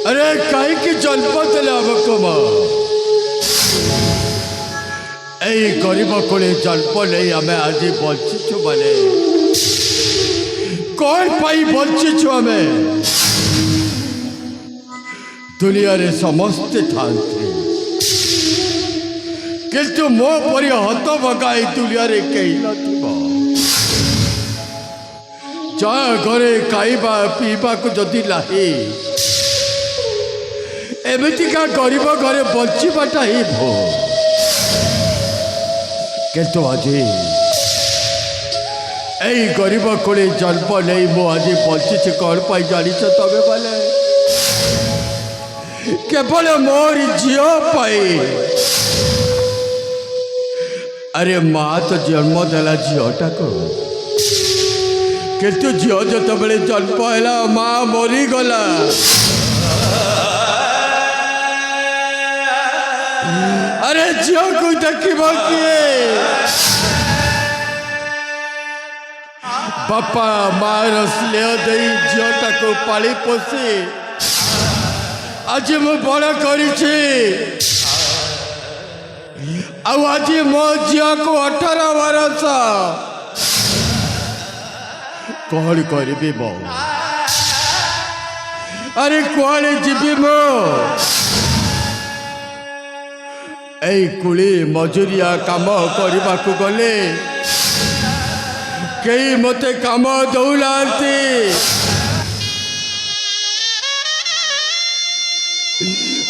अरे कहीं जल्प देले हम यही गरीब को जल्प नहीं आम आज बंचीचु माने कौन पाई बंचीचु आम दुनिया रे समस्ते था किंतु मो परी हत भगा दुनिया रे कहीं नथिबो जा घरे खाइबा पीवा को जदि लाही एमतिका गरीब घरे बंचीबाटा ही भो किंतु आज यही गरीब को जन्म नहीं मो आज बंची कौन पाई जानी तबे बोले केवल मोर झील पाई अरे माँ तो जन्म देला झीलटा को किंतु झील जो बड़े जन्म है माँ मरीगला अरे झील को देखब किए बापा मार स्नेह दे झीलटा को पाली पोषी आज मु बड़ करी आज मो झील को 18 बरस कौन करी मो अरे कौन जीवी मो यही कुली मजुरिया काम करने को गले कई मते काम दौना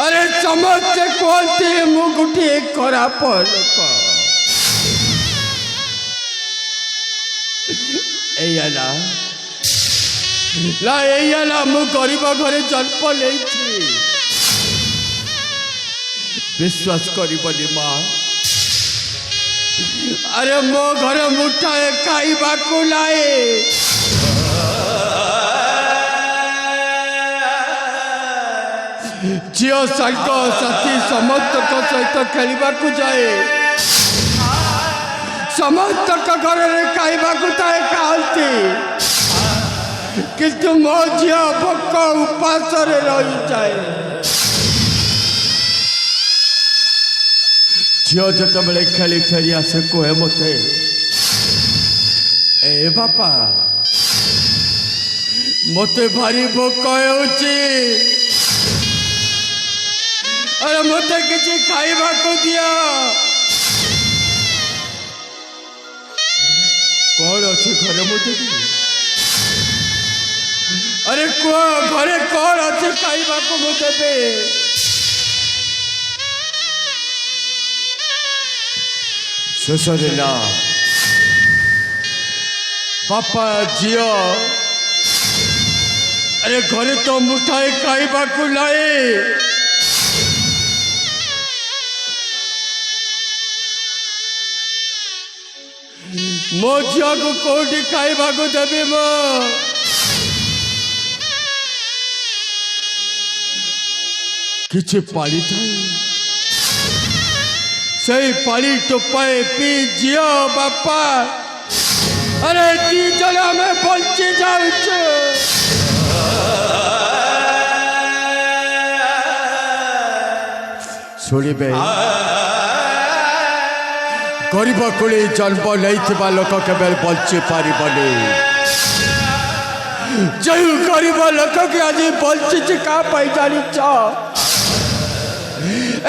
अरे समस्ते कहते मु गोटे खराब लोक ला मु गरीब घरे जन्म नहीं विश्वास करबनी माँ अरे मो घरे मुठाए खाइबा को लाए झील सांग साथी समस्त सहित खेलवा को जाए समस्त घर में खाइबा को ताए खाती किंतु मो झील भोक उपास रही जाए झील जो बड़े खेली फेरी आसे कहे मते ए बापा मते भारी भोक होची अरे मते किसी खाइबा को दिया कौन अच्छे घरे मते अरे घरे कौन अच्छे खाइबा को मते पे शेष ना बापा झील अरे घरे तो मुठाए खाइबा को लाए मो झील को कौटी खाइबा को देवी मो किछि पानी था सही पानी टोपाए पी झील बापा अरे दी जला में बंची जाऊ शुणवे गरीब को जन्म नहीं लोक केवल बंची पारबनी जो गरीब लोक के आज बंची क्या जानी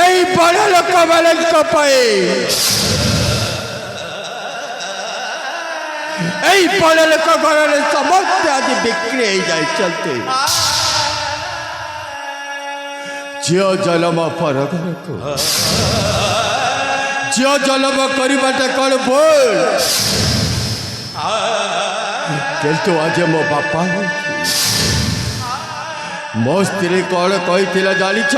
এই বড় লোকମାନଙ୍କ ପାଇଁ এই বড় লোক ঘরের ସମସ୍ତେ ଆଜି ବିକ୍ରି ହେଇଯାଇଛନ୍ତି। ଝିଅ ଜନ୍ମ ପର ଘରକୁ ଝିଅ ଜନ୍ମ କରିବାଟା କ'ଣ ଭୁଲ? କିନ୍ତୁ ଆଜି ମୋ ବାପା ମୋ ସ୍ତ୍ରୀ କ'ଣ କହିଥିଲା ଜାଣିଛ?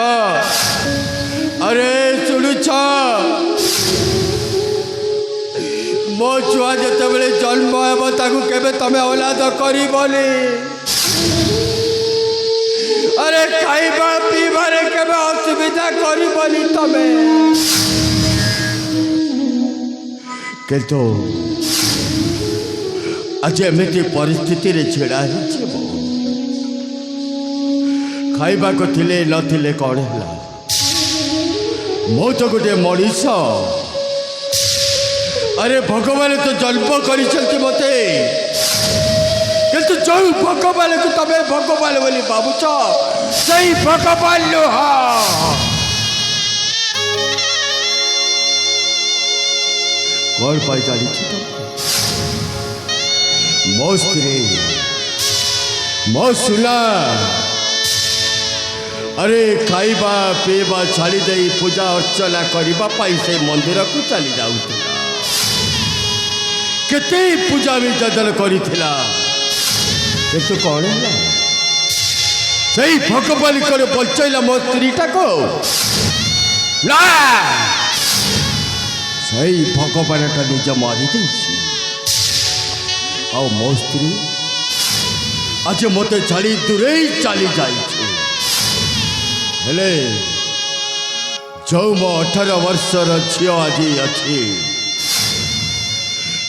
अरे शुणुछ मो छुआ जिते बड़े जन्म हे ताकू केबे तमे औलाद करबनी। अरे खाइबा पीबारे केबे असुविधा करबनी तमे। किंतु आज एमती परिस्थिति रे छिड़ा खाइबा को थिले नथिले कौन है मो तो गोटे मनीष। अरे भगवान तो जन्म कर मते किंतु जो भगवान को तमें भगवान बोली भावुच सही भगवान नुह। कौन पाई जानी मो स्त्री मो सुना अरे खाइबा पीवा छाड़ी दे पूजा अर्चना करने से मंदिर को चली जाऊला केते पूजा विसर्जन करिथिला किंतु कौन है सही भगवान को बचैला मो स्त्रीटा को ना सही भगवान निज मारी दे मो स्त्री आज मत छाड़ी दूरे चली जाए हेले जो मो 18 वर्षर झील आज अच्छी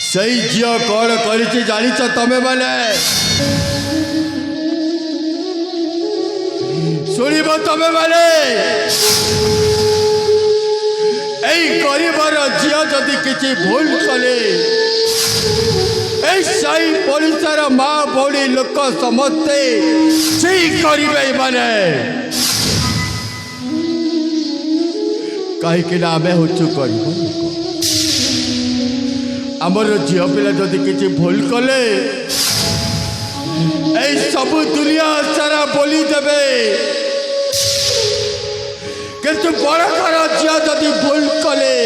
सही झील कौन कर जाच तमें मैंने शुणव तमें मैंने गरीबर झील जदि किसी भूल कले सही पड़ोसार माँ भौणी लोक समस्ते सही करेंगे मैंने कहीं आम हूँ आमर झील पिला जदि किसी भूल कले सब दुनिया सारा बोली देवे किंतु बड़ घर झील जदि भूल कले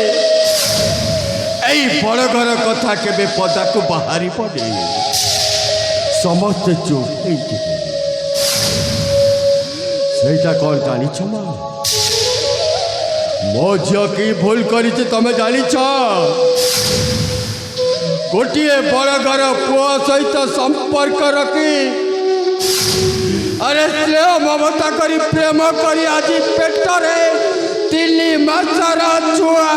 बड़ घर कथा के पदा को बाहरी पड़े समस्ते चुप सेटा कौन जानिछ माँ मो झील की भूल कर तमें जानिछ गोटे बड़ घर पुओ सहित संपर्क रखी अरे स्नेह ममता करी प्रेम करी आज पेटरे 3 मासर छुआ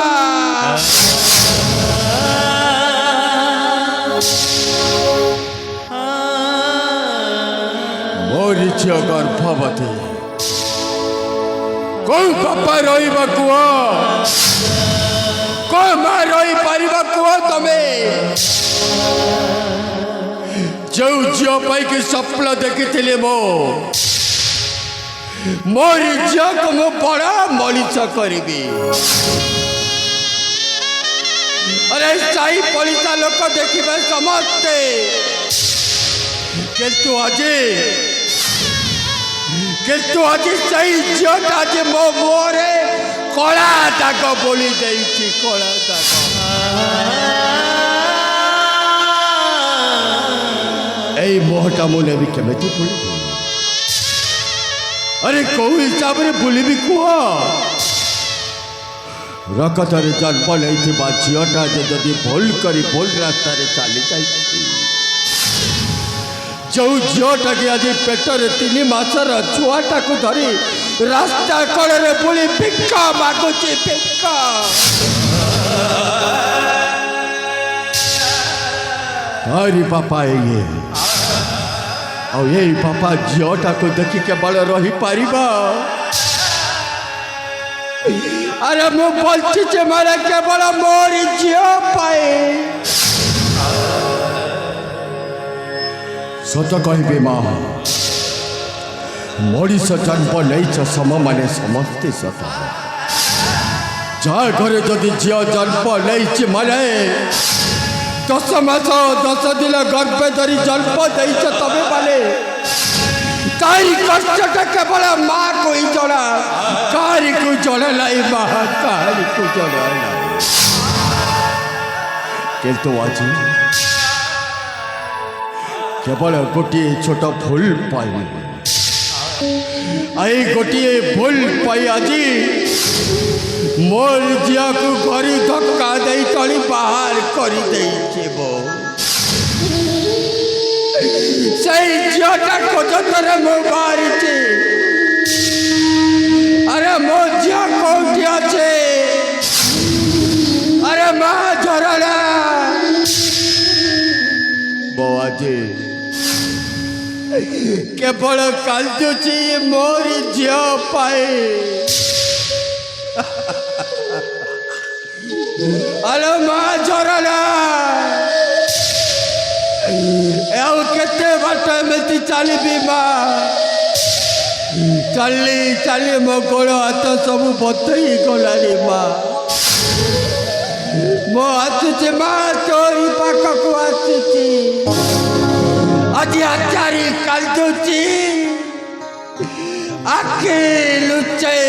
मोर झील गर्भवती कौ बापा रहा कह कौ माँ रही पार कह तमें जो झील पाई स्वप्न देखी मोर झील को मु बड़ा मनीष करी अरे साई पड़िशा लोक देखिए समस्ते किंतु आज सही झीलटा आज मो मुहरे कला दाग बोली देती कला दाग यही मोहटा मुझे भी केमी बुल अरे कौ हिसाब से बुलबी कह रकथर जन्म नहीं झीलटा जदि भूल कर भूल रास्ता चली जाए जो झीलटा कि आज पेटर 3 मासर छुआटा को धरी रास्ता कड़े बुली भिक्ष मागुची भिक्ष अरे पापा ये पापा झीलटा को देखी केवल रही पार अरे मु बची मारे केवल मोर झील पाए सत कहे माँ मनीष जन्म नहीं सम माने समस्ते सत जा घरे जदि झील जन्म नहीं माने 10 मास 10 दिन गर्भे धरी जन्म देच तबे माने तारी कष्टटा केवल माँ को ही जड़ा कारी को जड़े लाई माँ कारी को जड़े किंतु आज केवल गोटे छोट भूल पाई आई गोटे भूल पाई आज मोर झील को घर धक्का दे तली बाहर कर झीलटा खोजतरे मो बाहरी अरे मो झील कौटी अच्छे अरे माँ झरला बो आज केवल कांदुची मोर झील पाए अरे माँ झरला केते बाट एमती चलबी माँ चली चली मो गोड़ हाथ सब बतई गलानी माँ मो आसुची माँ तोरी पाखक आसुची आज आचारी कांदुची आखि लुचे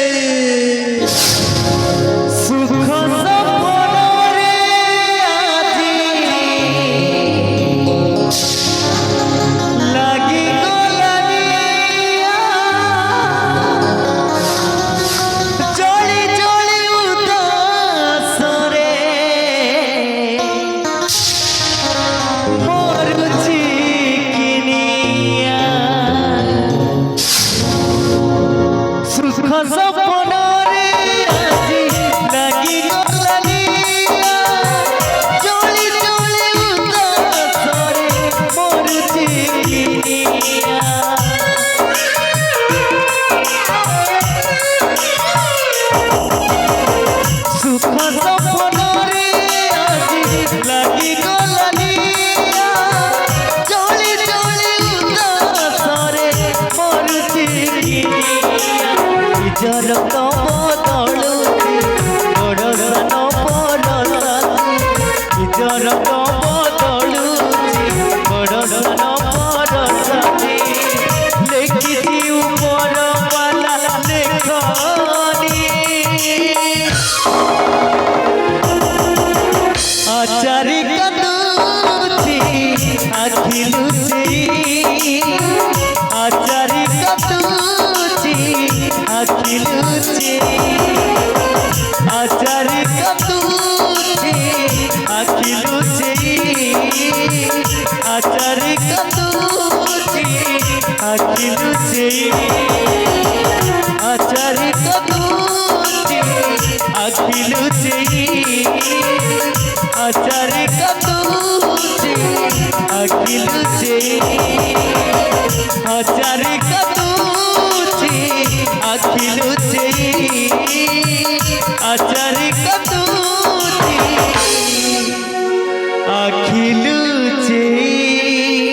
आचारी